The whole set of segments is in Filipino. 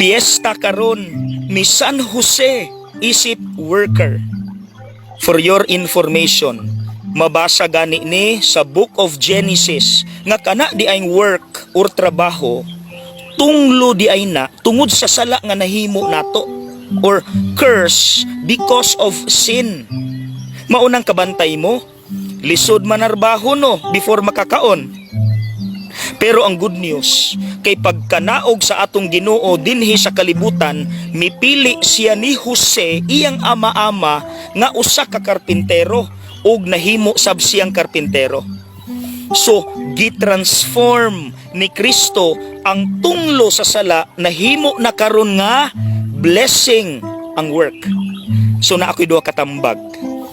Piyesta karon ni San Jose isip worker. For your information, mabasa gani ni sa Book of Genesis nga kana di ay work or trabaho tunglo di ay na tungod sa sala nga nahimo nato or curse because of sin. Maunang kabantay mo, lisod manarbaho no before makakaon. Pero ang good news, kay pagkanaog sa atong Ginoo dinhi sa kalibutan, mipili siya ni Jose, iyang ama-ama, nga usa ka karpintero, ug nahimo sab siyang karpintero. So, gitransform ni Kristo ang tunglo sa sala, nahimo na karon nga blessing ang work. So, na ako'y duha katambag.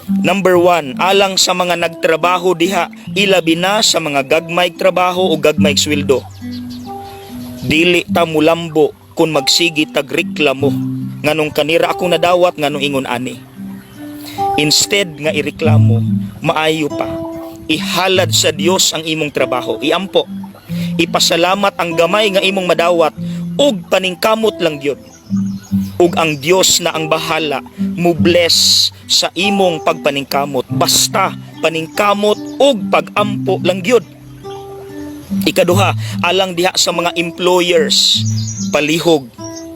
Number 1, alang sa mga nagtrabaho diha, ilabi na sa mga gagmayg trabaho o gagmayg sweldo. Dili ta mulambo kung magsigi tagreklamo nganong kanira akong nadawat nganong ingon ani. Instead nga ireklamo, maayo pa. Ihalad sa Dios ang imong trabaho, iampo. Ipasalamat ang gamay nga imong madawat ug paningkamot lang gyud. Ug ang Dios na ang bahala mo bless sa imong pagpaningkamot, basta paningkamot ug pagampo lang gyud. Ikaduha, alang diha sa mga employers, palihog,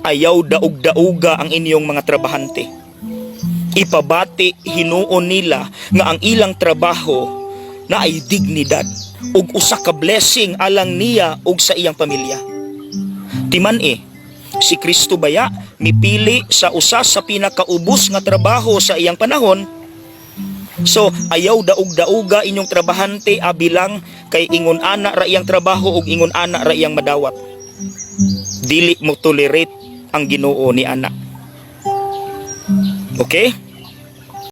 ayaw daog-dauga ang inyong mga trabahante. Ipabati hinuon nila nga ang ilang trabaho na ay dignidad ug usa ka blessing alang niya ug sa iyang pamilya. Timan si Kristo baya mipili sa usa sa pinakaubos nga trabaho sa iyang panahon. So ayaw daog-dauga inyong trabahante abilang kay ingon ana ra iyang trabaho ug ingon ana ra iyang madawat. Dili mo tolerate ang Ginoo ni ana. Okay?